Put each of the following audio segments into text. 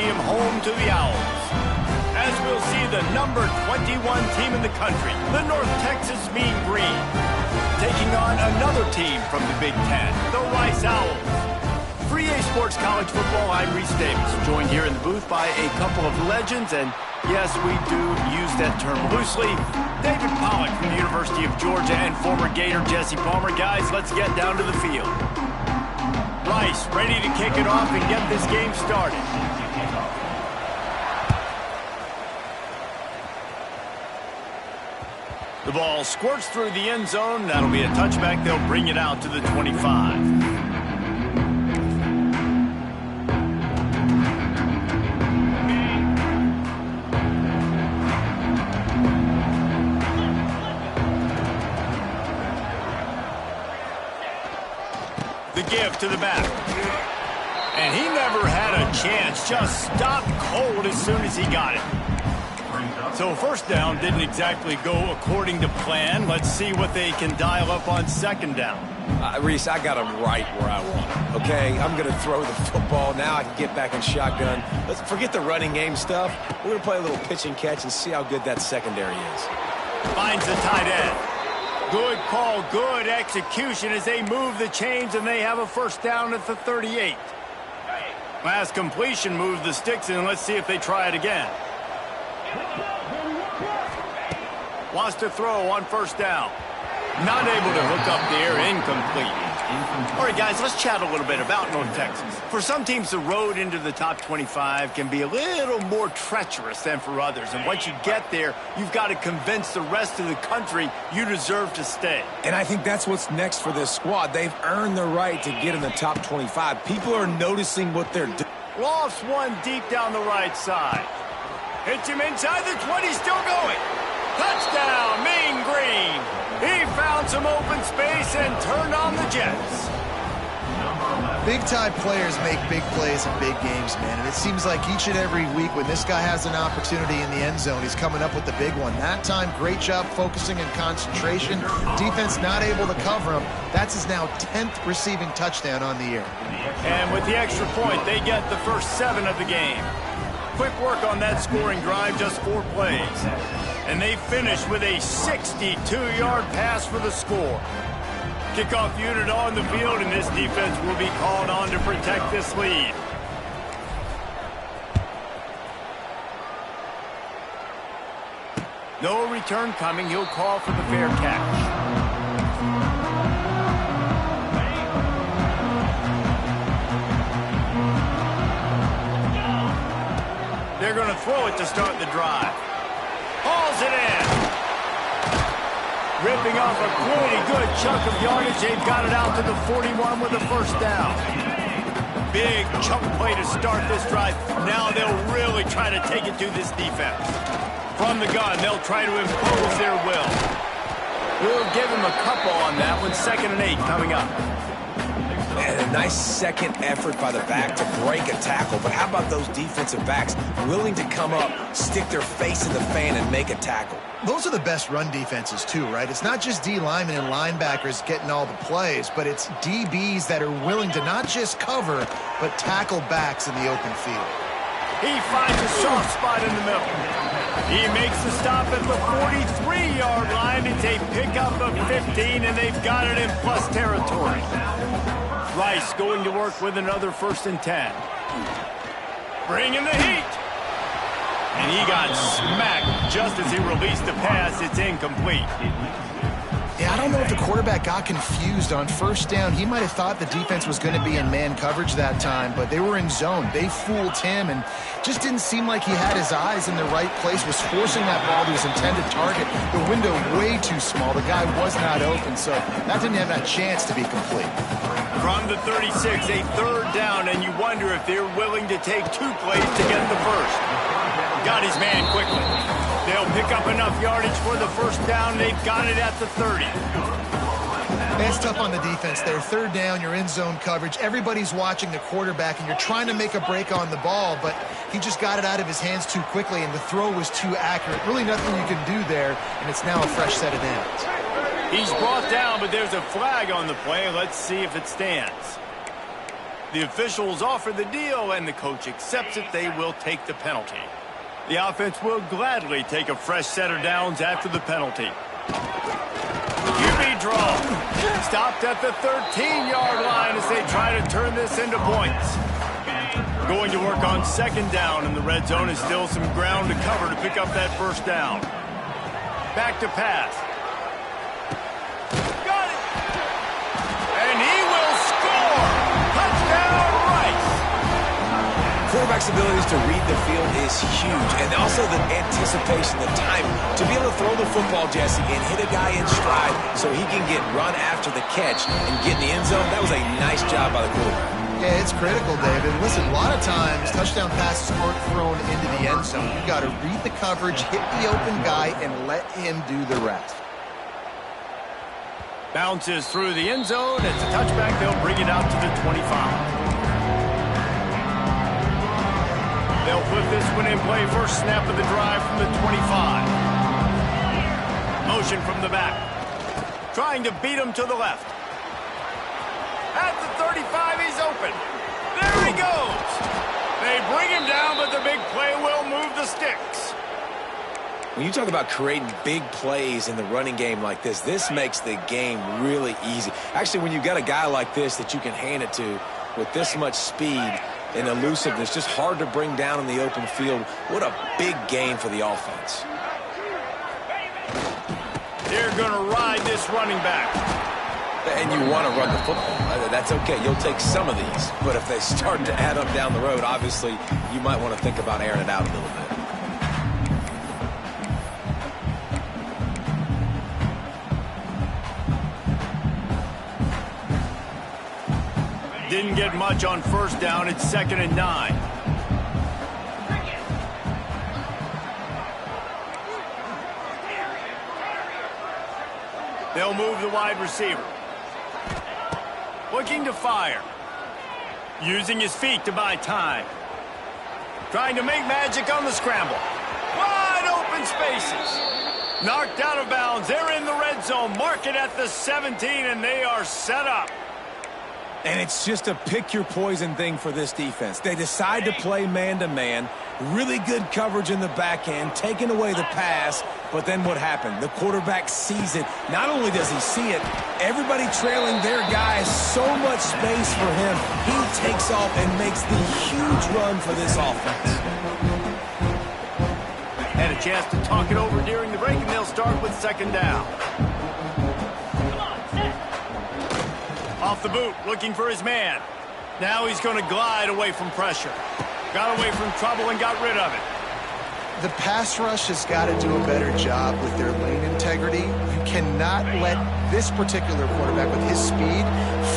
Stadium, home to the Owls. As we'll see the number 21 team in the country, the North Texas Mean Green, taking on another team from the Big Ten, the Rice Owls. For EA Sports College Football, I'm Reese Davis, joined here in the booth by a couple of legends, and yes, we do use that term loosely. David Pollock from the University of Georgia and former Gator Jesse Palmer. Guys, let's get down to the field. Rice ready to kick it off and get this game started. The ball squirts through the end zone. That'll be a touchback. They'll bring it out to the 25. The give to the back. And he never had a chance. Just stopped cold as soon as he got it. So first down didn't exactly go according to plan. Let's see what they can dial up on second down. Reese, I got him right where I want him, okay? I'm going to throw the football. Now I can get back in shotgun. Let's forget the running game stuff. We're going to play a little pitch and catch and see how good that secondary is. Finds the tight end. Good call, good execution as they move the chains, and they have a first down at the 38. Last completion moved the sticks in. Let's see if they try it again. Wants to throw on first down. Not able to hook up there, incomplete. All right, guys, let's chat a little bit about North Texas. For some teams, the road into the top 25 can be a little more treacherous than for others. And once you get there, you've got to convince the rest of the country you deserve to stay. And I think that's what's next for this squad. They've earned the right to get in the top 25. People are noticing what they're doing. Lofts one deep down the right side. Hits him inside the 20, still going. Touchdown, Mean Green. He found some open space and turned on the Jets. Big-time players make big plays in big games, man. And it seems like each and every week when this guy has an opportunity in the end zone, he's coming up with the big one. That time, great job focusing and concentration. Defense not able to cover him. That's his now 10th receiving touchdown on the year. And with the extra point, they get the first 7 of the game. Quick work on that scoring drive, just 4 plays. And they finish with a 62-yard pass for the score. Kickoff unit on the field, and this defense will be called on to protect this lead. No return coming. He'll call for the fair catch. They're going to throw it to start the drive. Hauls it in. Ripping off a pretty good chunk of yardage. They've got it out to the 41 with a first down. Big chunk play to start this drive. Now they'll really try to take it to this defense. From the gun, they'll try to impose their will. We'll give him a couple on that one. 2nd and 8 coming up. And a nice second effort by the back to break a tackle. But how about those defensive backs willing to come up, stick their face in the fan, and make a tackle? Those are the best run defenses, too, right? It's not just D linemen and linebackers getting all the plays, but it's DBs that are willing to not just cover, but tackle backs in the open field. He finds a soft spot in the middle. He makes the stop at the 43-yard line. It's a pickup of 15, and they've got it in plus territory. Rice going to work with another 1st and 10. Bringing the heat. And he got smacked just as he released the pass. It's incomplete. Yeah, I don't know if the quarterback got confused on first down. He might have thought the defense was going to be in man coverage that time, but they were in zone. They fooled him and just didn't seem like he had his eyes in the right place, was forcing that ball to his intended target. The window way too small. The guy was not open, so that didn't have that chance to be complete. From the 36, a 3rd down, and you wonder if they're willing to take 2 plays to get the first. Got his man quickly. They'll pick up enough yardage for the first down. They've got it at the 30. That's tough on the defense there. 3rd down, you're in zone coverage. Everybody's watching the quarterback, and you're trying to make a break on the ball, but he just got it out of his hands too quickly, and the throw was too accurate. Really nothing you can do there, and it's now a fresh set of downs. He's brought down, but there's a flag on the play. Let's see if it stands. The officials offer the deal, and the coach accepts it. They will take the penalty. The offense will gladly take a fresh set of downs after the penalty. QB draw. Stopped at the 13-yard line as they try to turn this into points. Going to work on second down, and the red zone is still some ground to cover to pick up that first down. Back to pass. Got it! And he will score! Touchdown, Rice! Quarterback's abilities to read the field is huge, and also the anticipation, the time to be able to throw the football, Jesse, and hit a guy in stride so he can get run after the catch and get in the end zone. That was a nice job by the quarterback. Yeah, it's critical, David. Listen, a lot of times touchdown passes aren't thrown into the end zone. You've got to read the coverage, hit the open guy, and let him do the rest. Bounces through the end zone. It's a touchback. They'll bring it out to the 25. They'll put this one in play. First snap of the drive from the 25. Motion from the back. Trying to beat him to the left. At the 35, he's open. There he goes. They bring him down, but the big play will move the sticks. When you talk about creating big plays in the running game like this, this makes the game really easy. Actually, when you've got a guy like this that you can hand it to with this much speed and elusiveness, just hard to bring down in the open field, what a big gain for the offense. They're going to ride this running back. And you want to run the football. That's okay. You'll take some of these. But if they start to add up down the road, obviously, you might want to think about airing it out a little bit. Didn't get much on first down. It's 2nd and 9. They'll move the wide receiver. Looking to fire. Using his feet to buy time. Trying to make magic on the scramble. Wide open spaces. Knocked out of bounds. They're in the red zone. Mark it at the 17, and they are set up. And it's just a pick-your-poison thing for this defense. They decide to play man-to-man. Really good coverage in the back end, taking away the pass. But then what happened? The quarterback sees it. Not only does he see it, everybody trailing their guy has so much space for him. He takes off and makes the huge run for this offense. Had a chance to talk it over during the break, and they'll start with second down. Off the boot, looking for his man. Now he's going to glide away from pressure. Got away from trouble and got rid of it. The pass rush has got to do a better job with their lane integrity. You cannot let this particular quarterback with his speed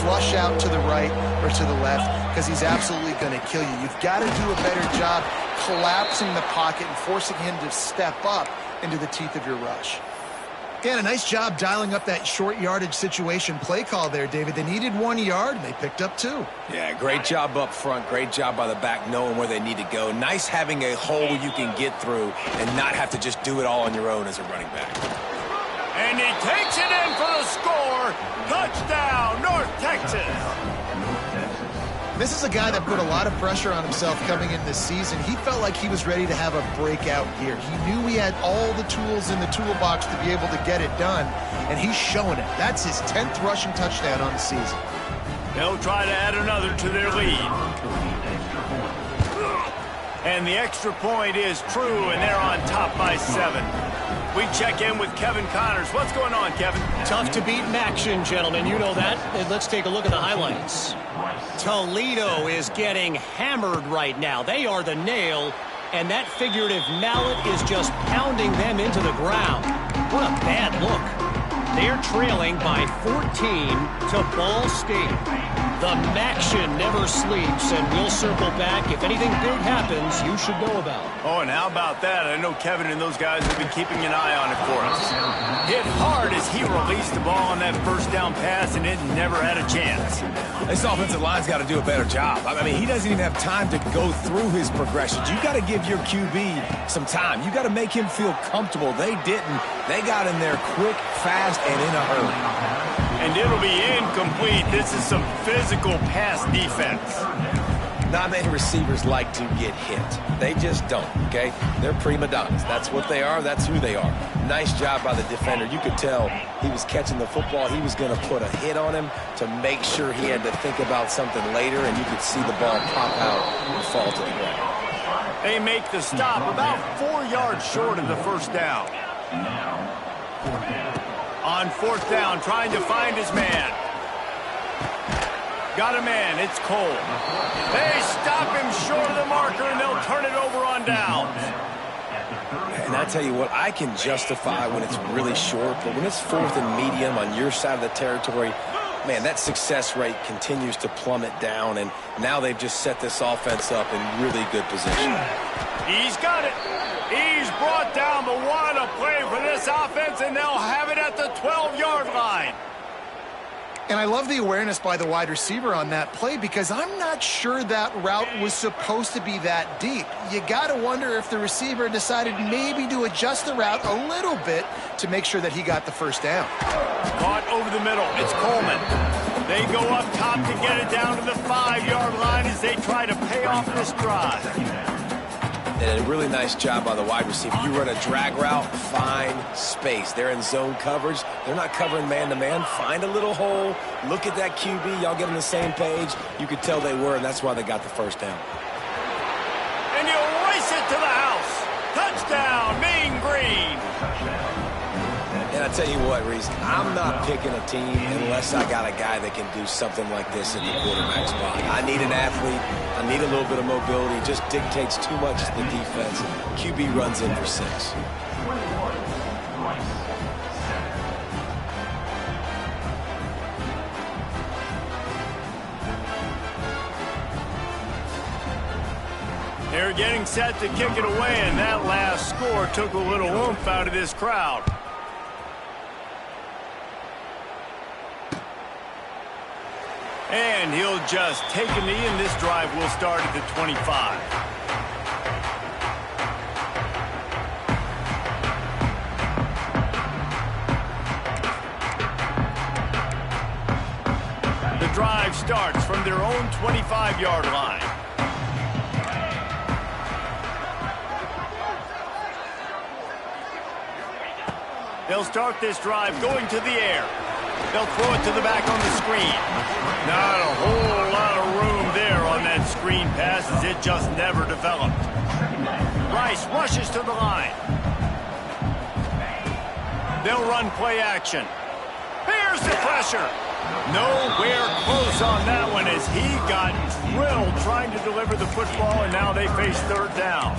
flush out to the right or to the left because he's absolutely going to kill you. You've got to do a better job collapsing the pocket and forcing him to step up into the teeth of your rush. Again, a nice job dialing up that short yardage situation play call there, David. They needed 1 yard, and they picked up 2. Yeah, great job up front. Great job by the back knowing where they need to go. Nice having a hole you can get through and not have to just do it all on your own as a running back. And he takes it in for the score. Touchdown, North Texas. This is a guy that put a lot of pressure on himself coming into this season. He felt like he was ready to have a breakout year. He knew he had all the tools in the toolbox to be able to get it done, and he's showing it. That's his 10th rushing touchdown on the season. They'll try to add another to their lead. And the extra point is true, and they're on top by 7. We check in with Kevin Connors. What's going on, Kevin? Tough to beat in action, gentlemen. You know that. And let's take a look at the highlights. Toledo is getting hammered right now. They are the nail, and that figurative mallet is just pounding them into the ground. What a bad look. They're trailing by 14 to Ball State. The Maction never sleeps, and we'll circle back. If anything big happens, you should know about it. Oh, and how about that? I know Kevin and those guys have been keeping an eye on it for us. Hit hard as he released the ball on that first down pass, and it never had a chance. This offensive line's got to do a better job. I mean, he doesn't even have time to go through his progressions. You got to give your QB some time. You got to make him feel comfortable. They didn't. They got in there quick, fast, and in a hurry. And it'll be incomplete. This is some physical pass defense. Not many receivers like to get hit. They just don't, okay? They're prima donnas. That's what they are. That's who they are. Nice job by the defender. You could tell he was catching the football. He was going to put a hit on him to make sure he had to think about something later, and you could see the ball pop out and fall to the ground. They make the stop about 4 yards short of the first down. On fourth down, trying to find his man. Got a man, it's Cole. They stop him short of the marker, and they'll turn it over on downs. And I tell you what, I can justify when it's really short, but when it's fourth and medium on your side of the territory, man, that success rate continues to plummet down, and now they've just set this offense up in really good position. He's got it. He's brought down, but what a play for this offense, and they'll have it at the 12-yard line. And I love the awareness by the wide receiver on that play because I'm not sure that route was supposed to be that deep. You got to wonder if the receiver decided maybe to adjust the route a little bit to make sure that he got the first down. Caught over the middle. It's Coleman. They go up top to get it down to the 5-yard line as they try to pay off this drive. And a really nice job by the wide receiver. You run a drag route, find space. They're in zone coverage. They're not covering man-to-man. Find a little hole. Look at that QB. Y'all get on the same page. You could tell they were, and that's why they got the first down. And he'll race it to the house. Touchdown, Mean Green. And I tell you what, Reese, I'm not picking a team unless I got a guy that can do something like this at the quarterback spot. I need an athlete. I need a little bit of mobility. It just dictates too much to the defense. QB runs in for 6. They're getting set to kick it away, and that last score took a little oomph out of this crowd. And he'll just take a knee, and this drive will start at the 25. The drive starts from their own 25-yard line. They'll start this drive going to the air. They'll throw it to the back on the screen. Not a whole lot of room there on that screen pass as it just never developed. Rice rushes to the line. They'll run play action. Here's the pressure. Nowhere close on that one as he got drilled trying to deliver the football, and now they face third down.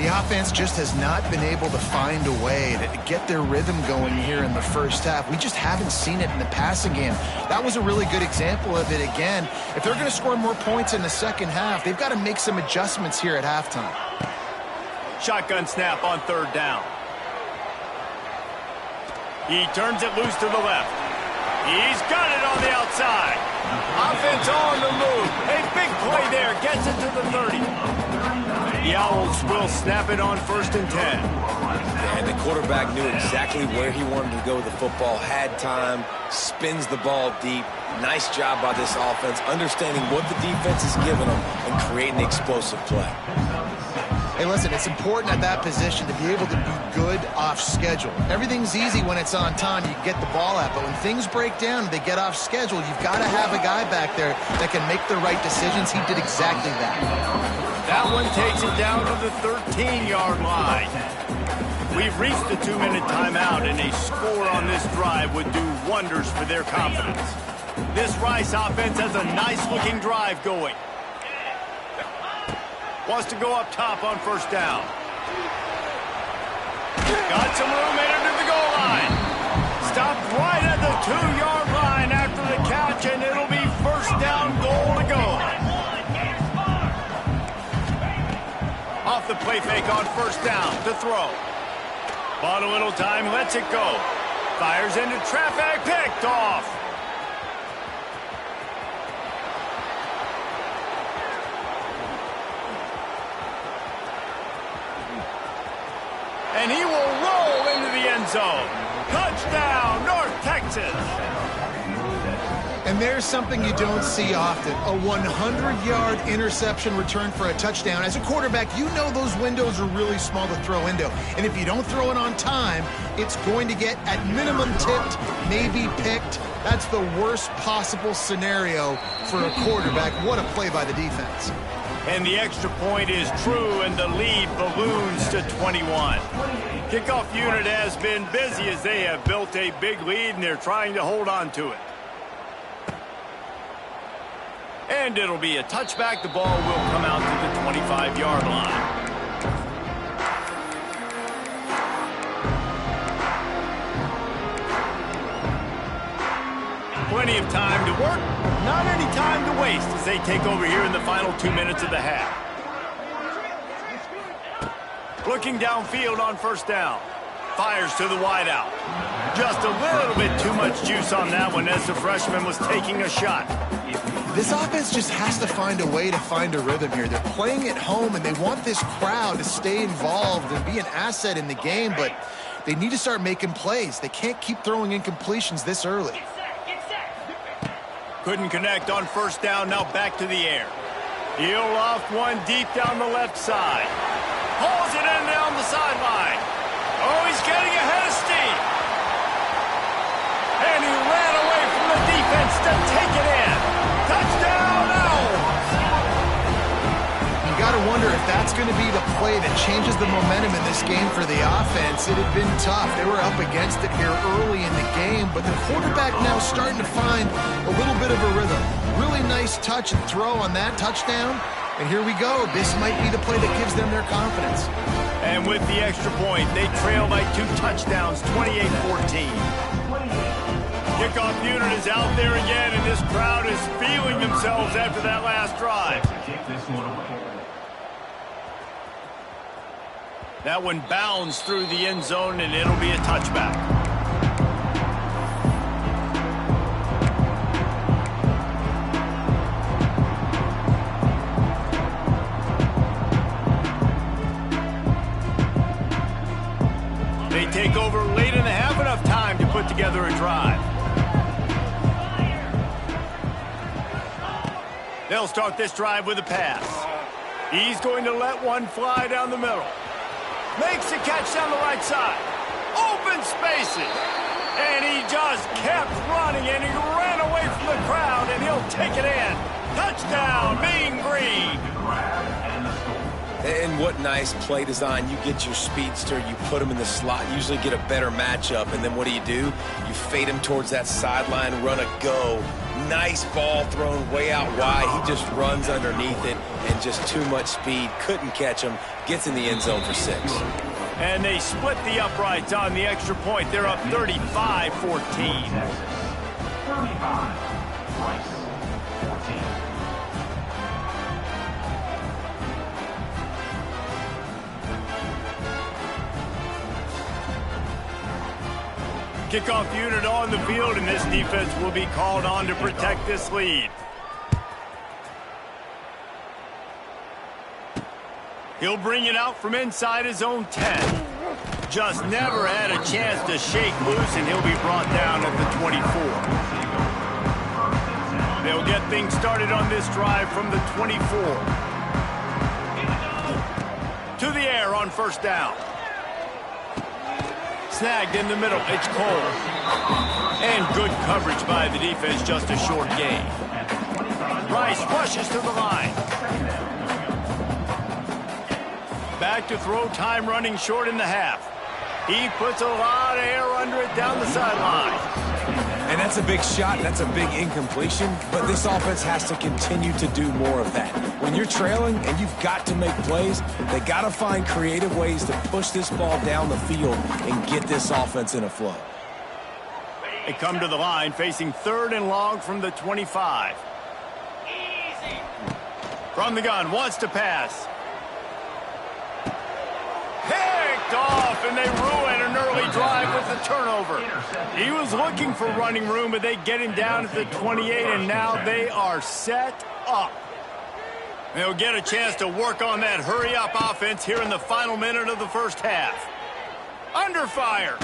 The offense just has not been able to find a way to get their rhythm going here in the first half. We just haven't seen it in the passing game. That was a really good example of it again. If they're going to score more points in the second half, they've got to make some adjustments here at halftime. Shotgun snap on third down. He turns it loose to the left. He's got it on the outside. Offense on the move. A big play there. Gets it to the 30. The Owls will snap it on 1st and 10. And the quarterback knew exactly where he wanted to go with the football, had time, spins the ball deep. Nice job by this offense, understanding what the defense is giving them and creating the explosive play. Hey, listen, it's important at that position to be able to be good off schedule. Everything's easy when it's on time. You get the ball out. But when things break down, they get off schedule, you've got to have a guy back there that can make the right decisions. He did exactly that. That one takes it down to the 13-yard line. We've reached the 2-minute timeout, and a score on this drive would do wonders for their confidence. This Rice offense has a nice-looking drive going. Wants to go up top on first down. Got some room in under the goal line. Stopped right at the 2-yard line after the catch, and it'll be first down, goal to go. Off the play fake on first down to throw. Bought a little time, lets it go. Fires into traffic, picked off. And he will roll into the end zone. Touchdown, North Texas. there's something you don't see often, a 100-yard interception return for a touchdown. As a quarterback, you know those windows are really small to throw into. And if you don't throw it on time, it's going to get, at minimum, tipped, maybe picked. That's the worst possible scenario for a quarterback. What a play by the defense. And the extra point is true, and the lead balloons to 21. Kickoff unit has been busy as they have built a big lead, and they're trying to hold on to it. And it'll be a touchback. The ball will come out to the 25-yard line. Plenty of time to work, not any time to waste as they take over here in the final 2 minutes of the half. Looking downfield on first down. Fires to the wideout. Just a little bit too much juice on that one as the freshman was taking a shot. This offense just has to find a way to find a rhythm here. They're playing at home, and they want this crowd to stay involved and be an asset in the game, but they need to start making plays. They can't keep throwing incompletions this early. Couldn't connect on first down, now back to the air. He'll loft one deep down the left side. Pulls it in down the sideline. Oh, he's getting ahead of steam. And he ran away from the defense to take it in. Touchdown, Owls! You got to wonder if that's going to be the play that changes the momentum in this game for the offense. It had been tough. They were up against it here early in the game, but the quarterback now starting to find a little bit of a rhythm. Really nice touch and throw on that touchdown. And here we go. This might be the play that gives them their confidence. And with the extra point, they trail by 2 touchdowns, 28-14. Kickoff unit is out there again, and this crowd is feeling themselves after that last drive. That one bounds through the end zone, and it'll be a touchback. They take over late in the half, enough time to put together a drive. They'll start this drive with a pass. He's going to let one fly down the middle. Makes a catch down the right side. Open spaces. And he just kept running, and he ran away from the crowd, and he'll take it in. Touchdown, Mean Green. And what nice play design. You get your speedster, you put him in the slot, usually get a better matchup, and then what do? You fade him towards that sideline, run a go. Nice ball thrown way out wide. He just runs underneath it, and just too much speed. Couldn't catch him. Gets in the end zone for 6. And they split the uprights on the extra point. They're up 35-14. Kickoff unit on the field, and this defense will be called on to protect this lead. He'll bring it out from inside his own 10. Just never had a chance to shake loose, and he'll be brought down at the 24. They'll get things started on this drive from the 24. To the air on first down. Snagged in the middle. It's Cole. And good coverage by the defense, just a short gain. Rice rushes to the line. Back to throw, time running short in the half. He puts a lot of air under it down the sideline. And that's a big shot, that's a big incompletion, but this offense has to continue to do more of that. When you're trailing and you've got to make plays, they got to find creative ways to push this ball down the field and get this offense in a flow. They come to the line facing 3rd and long from the 25. From the gun, wants to pass. Picked off, and they ruin an early drive with the turnover. He was looking for running room, but they get him down at the 28, and now they are set up. They'll get a chance to work on that hurry-up offense here in the final minute of the first half. Under fire.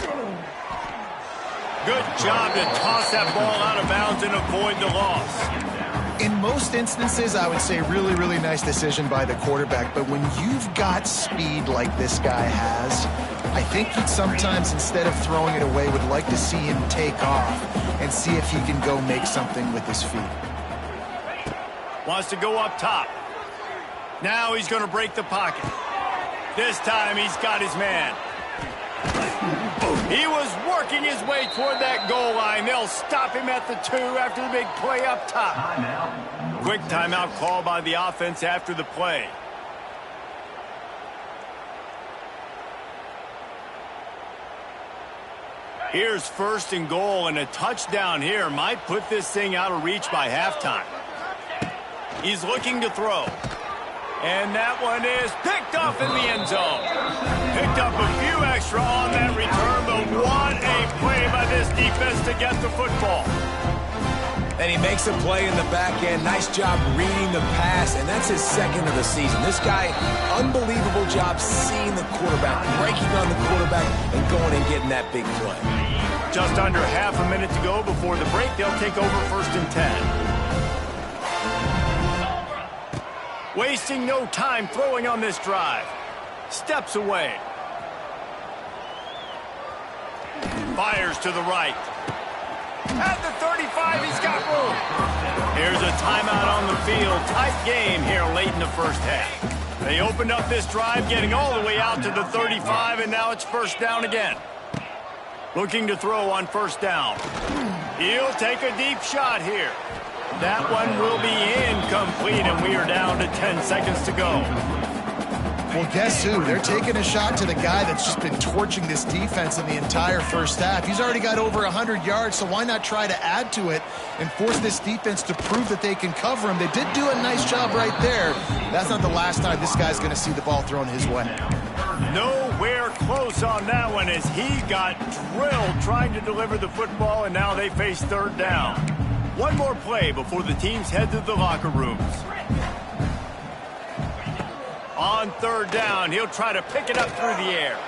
Good job to toss that ball out of bounds and avoid the loss. In most instances, I would say really, really nice decision by the quarterback. But when you've got speed like this guy has, I think he'd sometimes, instead of throwing it away, would like to see him take off and see if he can go make something with his feet. Wants to go up top. Now he's going to break the pocket. This time he's got his man. He was working his way toward that goal line. They'll stop him at the 2 after the big play up top. Quick timeout call by the offense after the play. Here's 1st and goal, and a touchdown here might put this thing out of reach by halftime. He's looking to throw. And that one is picked off in the end zone. Picked up a few extra on that return, but what a play by this defense to get the football. And he makes a play in the back end. Nice job reading the pass, and that's his 2nd of the season. This guy, unbelievable job seeing the quarterback, breaking on the quarterback, and going and getting that big play. Just under half a minute to go before the break. They'll take over 1st and 10. Wasting no time throwing on this drive. Steps away. Fires to the right. At the 35, he's got room. Here's a timeout on the field. Tight game here late in the first half. They opened up this drive, getting all the way out to the 35, and now it's 1st down again. Looking to throw on 1st down. He'll take a deep shot here. That one will be incomplete, and we are down to 10 seconds to go. Well, guess who? They're taking a shot to the guy that's just been torching this defense in the entire first half. He's already got over 100 yards, so why not try to add to it and force this defense to prove that they can cover him? They did do a nice job right there. That's not the last time this guy's going to see the ball thrown his way. Nowhere close on that one as he got drilled trying to deliver the football, and now they face 3rd down. One more play before the teams head to the locker rooms. On 3rd down, he'll try to pick it up through the air.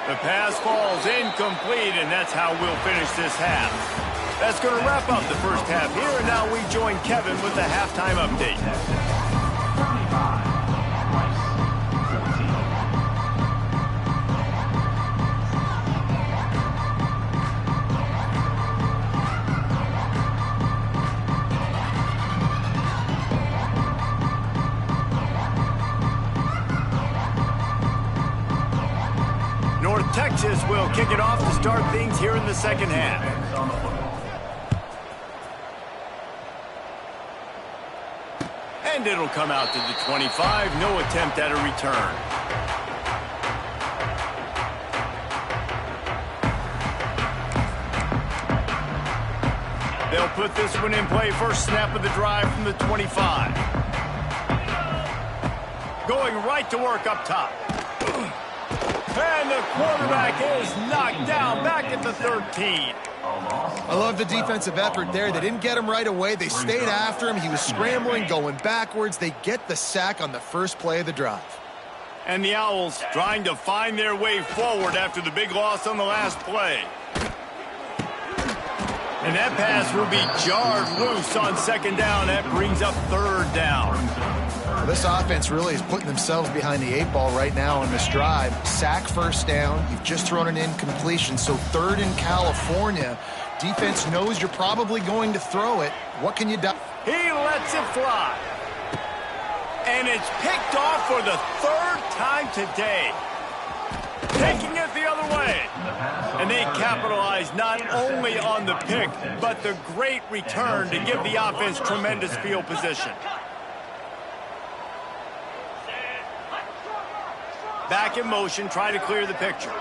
The pass falls incomplete, and that's how we'll finish this half. That's going to wrap up the first half here, and now we join Kevin with the halftime update. Texas will kick it off to start things here in the second half. And it'll come out to the 25. No attempt at a return. They'll put this one in play. First snap of the drive from the 25. Going right to work up top. And the quarterback is knocked down back at the 13. I love the defensive effort there. They didn't get him right away. They stayed after him. He was scrambling, going backwards. They get the sack on the first play of the drive. And the Owls trying to find their way forward after the big loss on the last play. And that pass will be jarred loose on 2nd down. That brings up 3rd down. This offense really is putting themselves behind the 8 ball right now on this drive. Sack 1st down. You've just thrown an incompletion. So 3rd in California. Defense knows you're probably going to throw it. What can you do? He lets it fly. And it's picked off for the 3rd time today. Taking it the other way. And they capitalize not only on the pick, but the great return to give the offense tremendous field position. Back in motion, try to clear the picture.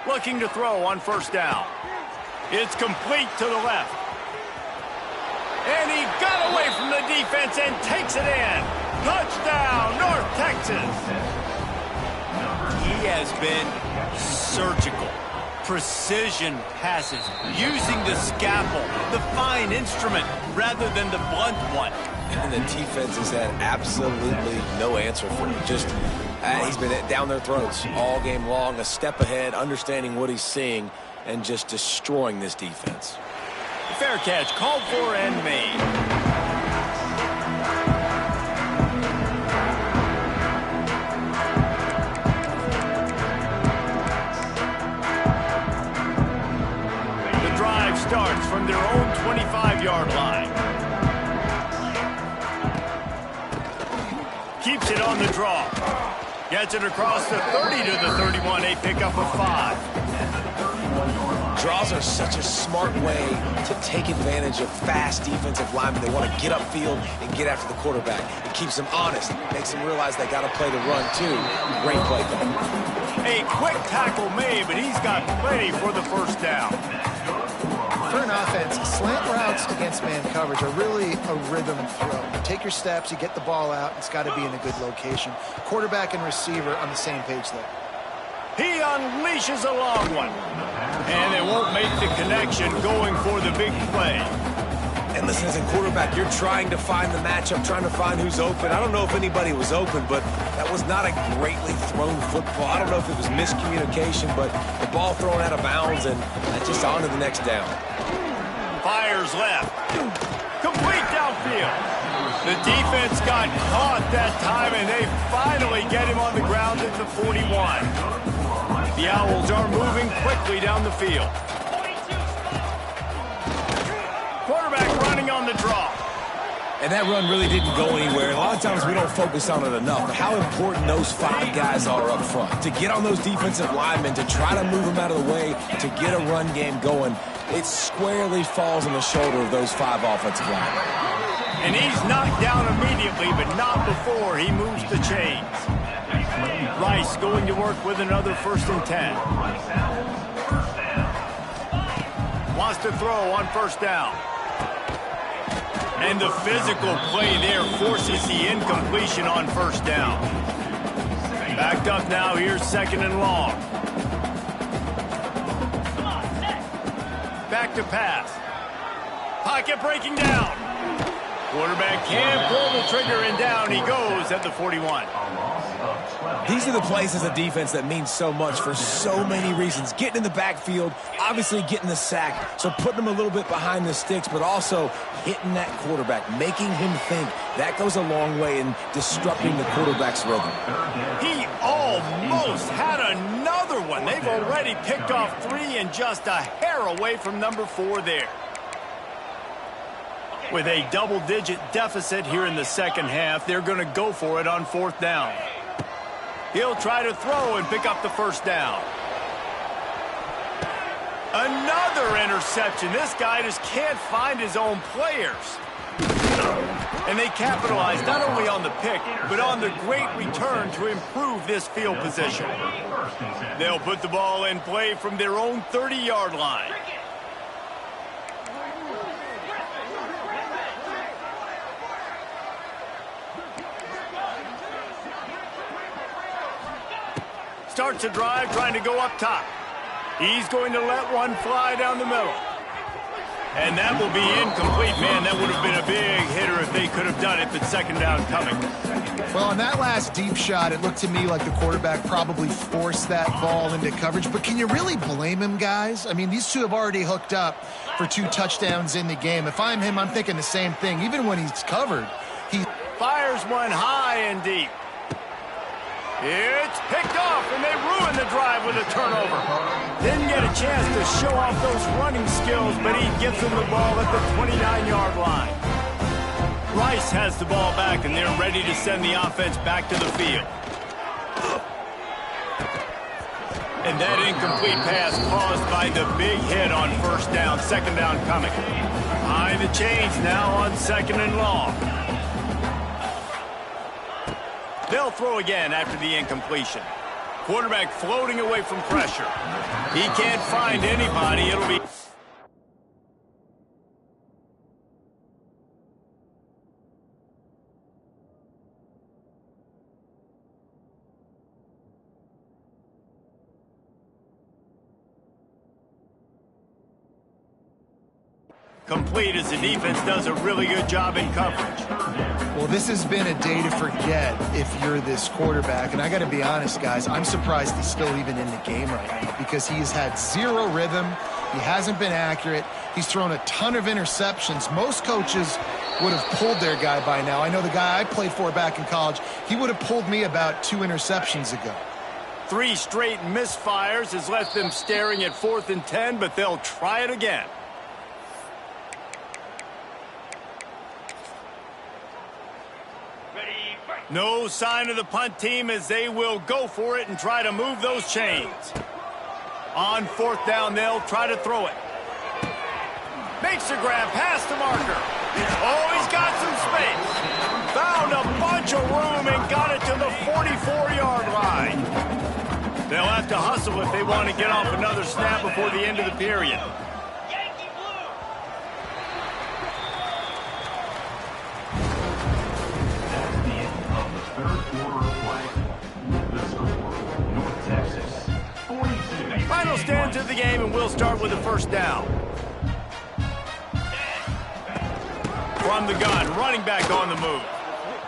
Looking to throw on 1st down. It's complete to the left. And he got away from the defense and takes it in. Touchdown, North Texas. He has been surgical. Precision passes, using the scalpel, the fine instrument, rather than the blunt one. And the defense has had absolutely no answer for him. Just He's been down their throats all game long, a step ahead, understanding what he's seeing, and just destroying this defense. Fair catch, called for and made. The drive starts from their own 25-yard line. Keeps it on the draw. Gets it across the 30 to the 31, a pickup of 5. Draws are such a smart way to take advantage of fast defensive linemen. They want to get upfield and get after the quarterback. It keeps them honest, makes them realize they got to play the run too. Great play call. A quick tackle made, but he's got plenty for the first down. For an offense, slant routes against man coverage are really a rhythm throw. You take your steps, you get the ball out, it's got to be in a good location. Quarterback and receiver on the same page there. He unleashes a long one. And they won't make the connection going for the big play. And listen, as a quarterback, you're trying to find the matchup, trying to find who's open. I don't know if anybody was open, but that was not a greatly thrown football. I don't know if it was miscommunication, but the ball thrown out of bounds and just on to the next down. Fires left. Complete downfield. The defense got caught that time, and they finally get him on the ground at the 41. The Owls are moving quickly down the field. Quarterback running on the draw. And that run really didn't go anywhere. A lot of times we don't focus on it enough, but how important those 5 guys are up front. To get on those defensive linemen, to try to move them out of the way, to get a run game going, it squarely falls on the shoulder of those 5 offensive linemen. And he's knocked down immediately, but not before he moves the chains. Rice going to work with another 1st and 10. Wants to throw on 1st down. And the physical play there forces the incompletion on 1st down. Backed up now, here's 2nd and long. Back to pass. Pocket breaking down. Quarterback can't pull the trigger, and down he goes at the 41. These are the plays as a defense that mean so much for so many reasons. Getting in the backfield, obviously getting the sack, so putting them a little bit behind the sticks, but also hitting that quarterback, making him think. That goes a long way in disrupting the quarterback's rhythm. He almost had another one. They've already picked off 3 and just a hair away from number 4 there. With a double-digit deficit here in the 2nd half, they're going to go for it on 4th down. He'll try to throw and pick up the 1st down. Another interception. This guy just can't find his own players. And they capitalize not only on the pick, but on the great return to improve this field position. They'll put the ball in play from their own 30-yard line. Starts a drive, trying to go up top. He's going to let one fly down the middle. And that will be incomplete. Man, that would have been a big hitter if they could have done it, but 2nd down coming. Well, on that last deep shot, it looked to me like the quarterback probably forced that ball into coverage. But can you really blame him, guys? I mean, these two have already hooked up for 2 touchdowns in the game. If I'm him, I'm thinking the same thing. Even when he's covered, he fires one high and deep. It's picked off, and they ruin the drive with a turnover. Didn't get a chance to show off those running skills, but he gives them the ball at the 29-yard line. Rice has the ball back, and they're ready to send the offense back to the field. And that incomplete pass caused by the big hit on 1st down, 2nd down coming. Behind the chains now on 2nd and long. They'll throw again after the incompletion. Quarterback floating away from pressure. He can't find anybody. It'll be... complete as the defense does a really good job in coverage. Well, this has been a day to forget if you're this quarterback. And I got to be honest, guys, I'm surprised he's still even in the game right now because he has had zero rhythm. He hasn't been accurate. He's thrown a ton of interceptions. Most coaches would have pulled their guy by now. I know the guy I played for back in college, he would have pulled me about 2 interceptions ago. 3 straight misfires has left them staring at 4th and 10, but they'll try it again. No sign of the punt team as they will go for it and try to move those chains. On 4th down, they'll try to throw it. Makes the grab past the marker. Oh, he's got some space. Found a bunch of room and got it to the 44-yard line. They'll have to hustle if they want to get off another snap before the end of the period. Final stands of the game, and we'll start with the 1st down. From the gun, running back on the move.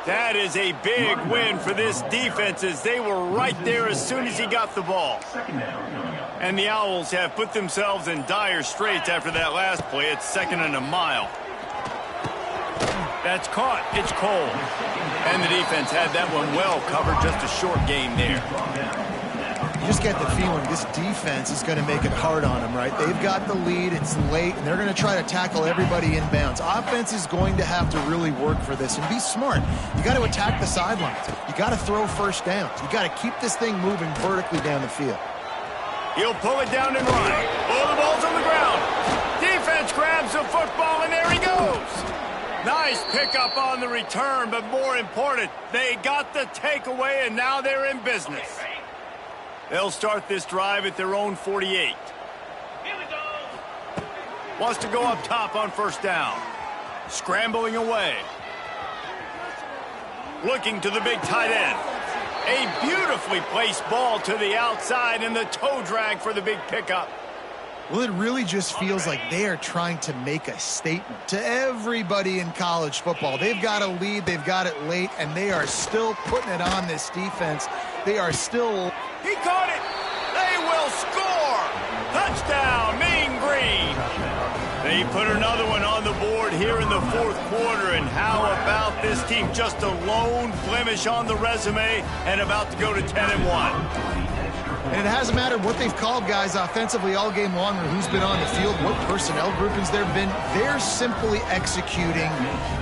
That is a big win for this defense as they were right there as soon as he got the ball. And the Owls have put themselves in dire straits after that last play. It's 2nd and a mile. That's caught. It's Cole. And the defense had that one well covered. Just a short game there. You just get the feeling this defense is going to make it hard on them, right? They've got the lead, it's late, and they're going to try to tackle everybody inbounds. Offense is going to have to really work for this and be smart. You got to attack the sidelines. You got to throw 1st downs. You got to keep this thing moving vertically down the field. He'll pull it down and run. Oh, the ball's on the ground. Defense grabs the football, and there he goes. Nice pickup on the return, but more important, they got the takeaway, and now they're in business. They'll start this drive at their own 48. Here we go. Wants to go up top on 1st down. Scrambling away. Looking to the big tight end. A beautifully placed ball to the outside and the toe drag for the big pickup. Well, it really just feels like they are trying to make a statement to everybody in college football. They've got a lead, they've got it late, and they are still putting it on this defense. They are still... He caught it! They will score! Touchdown, Mean Green! They put another one on the board here in the 4th quarter, and how about this team? Just a lone blemish on the resume and about to go to 10-1. And it hasn't mattered what they've called guys offensively all game long or who's been on the field, what personnel groupings there have been. They're simply executing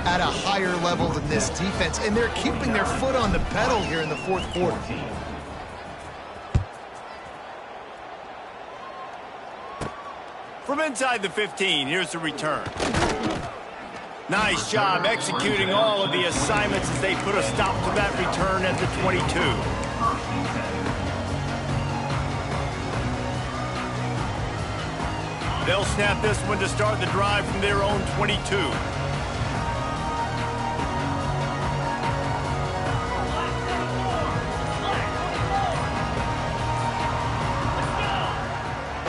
at a higher level than this defense, and they're keeping their foot on the pedal here in the 4th quarter. From inside the 15, here's the return. Nice job executing all of the assignments as they put a stop to that return at the 22. They'll snap this one to start the drive from their own 22.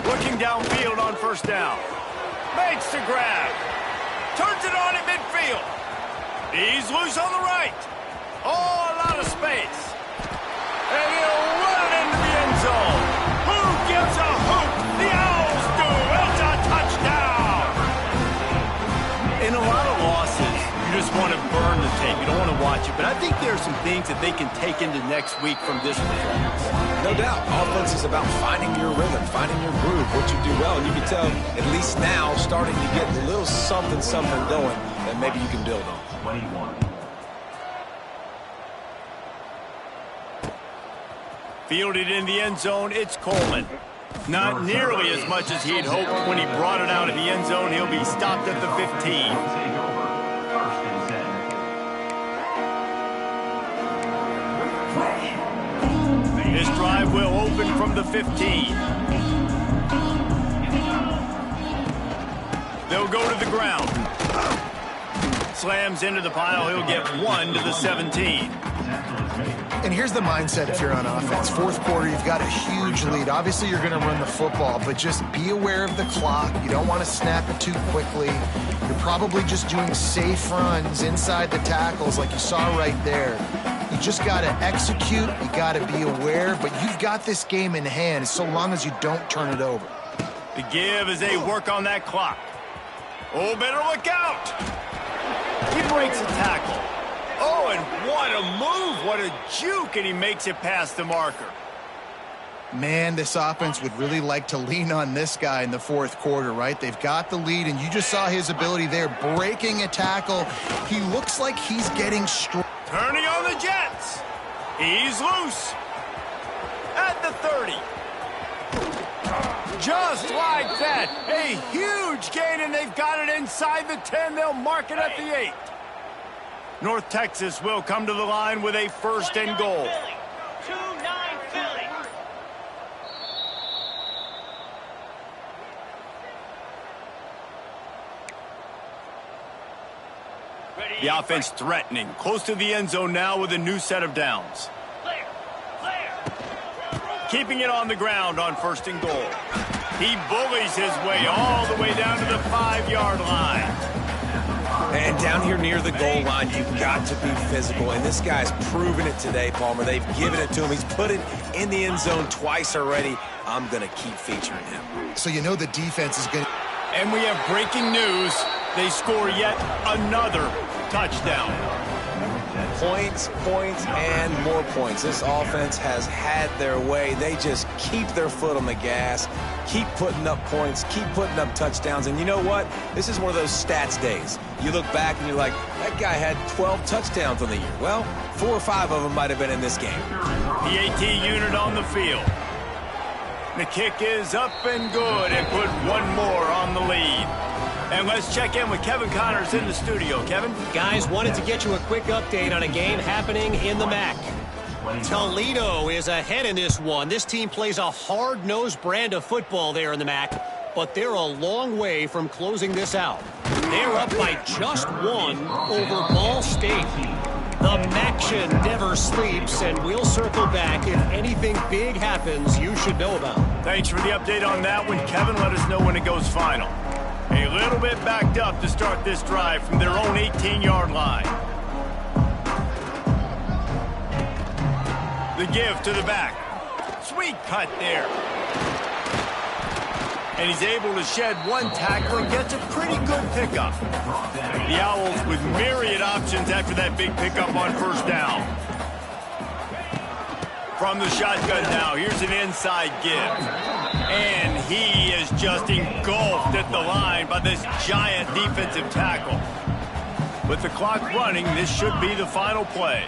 Looking downfield on 1st down. Makes the grab. Turns it on at midfield. He's loose on the right. Oh, a lot of space. And he'll run it into the end zone. Who gives a hoot? The Owls do. It's a touchdown. In a lot of losses, you just want to burn the tape. You don't want to watch it. But I think there are some things that they can take into next week from this performance. No doubt. Offense is about finding your rhythm, finding your groove, what you do well. And you can tell, at least now, starting to get a little something going that maybe you can build on. 21. Fielded in the end zone, it's Coleman. Not nearly as much as he'd hoped when he brought it out of the end zone. He'll be stopped at the 15. This drive will open from the 15. They'll go to the ground. Slams into the pile. He'll get 1 to the 17. And here's the mindset if you're on offense. Fourth quarter, you've got a huge lead. Obviously, you're going to run the football, but just be aware of the clock. You don't want to snap it too quickly. You're probably just doing safe runs inside the tackles like you saw right there. You just got to execute. You got to be aware, but you've got this game in hand so long as you don't turn it over. The give as they work on that clock. Oh, better look out. He breaks a tackle. Oh, and what a move, what a juke, and he makes it past the marker. Man, this offense would really like to lean on this guy in the fourth quarter, right? They've got the lead, and you just saw his ability there, breaking a tackle. He looks like he's getting strong. Turning on the Jets. He's loose. At the 30. Just like that. A huge gain, and they've got it inside the 10. They'll mark it at the 8. North Texas will come to the line with a 1st and goal. 2-9 Philly. The offense threatening. Close to the end zone now with a new set of downs. Keeping it on the ground on 1st and goal. He bullies his way all the way down to the 5-yard line. And down here near the goal line, you've got to be physical. And this guy's proven it today, Palmer. They've given it to him. He's put it in the end zone twice already. I'm going to keep featuring him. So you know the defense is going to... And we have breaking news. They score yet another touchdown. Points, and more points. This offense has had their way. They just keep their foot on the gas, keep putting up points, keep putting up touchdowns. And you know what? This is one of those stats days. You look back and you're like, that guy had 12 touchdowns on the year. Well, 4 or 5 of them might have been in this game. The AT unit on the field. The kick is up and good, and put one more on the lead. And let's check in with Kevin Connors in the studio. Kevin? Guys, wanted to get you a quick update on a game happening in the MAC. Toledo is ahead in this one. This team plays a hard-nosed brand of football there in the MAC, but they're a long way from closing this out. They're up by just 1 over Ball State. The MACtion never sleeps, and we'll circle back if anything big happens you should know about. Thanks for the update on that one, Kevin. Let us know when it goes final. A little bit backed up to start this drive from their own 18-yard line. The give to the back. Sweet cut there. And he's able to shed 1 tackle and gets a pretty good pickup. The Owls with myriad options after that big pickup on 1st down. From the shotgun now, here's an inside give. And he is just engulfed at the line by this giant defensive tackle. With the clock running, this should be the final play.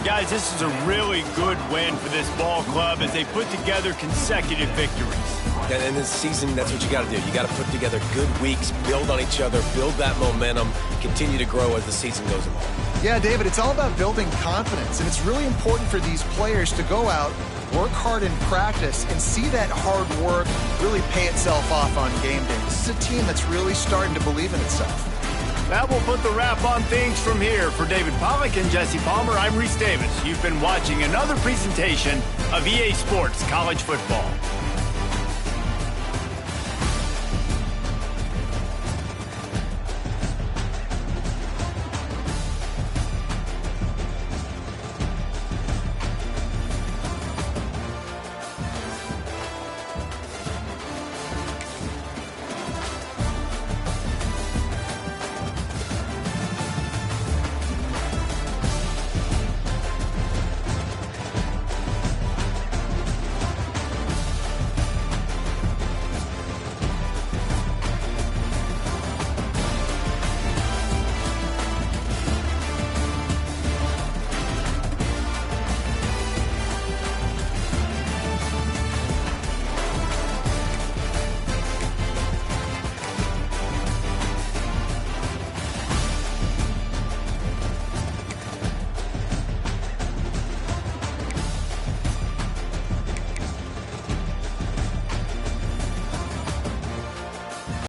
Guys, this is a really good win for this ball club as they put together consecutive victories. And in this season, that's what you got to do. You got to put together good weeks, build on each other, build that momentum, continue to grow as the season goes along. Yeah, David, it's all about building confidence, and it's really important for these players to go out, work hard in practice, and see that hard work really pay itself off on game day. This is a team that's really starting to believe in itself. That will put the wrap on things from here. For David Pollack and Jesse Palmer, I'm Reese Davis. You've been watching another presentation of EA Sports College Football.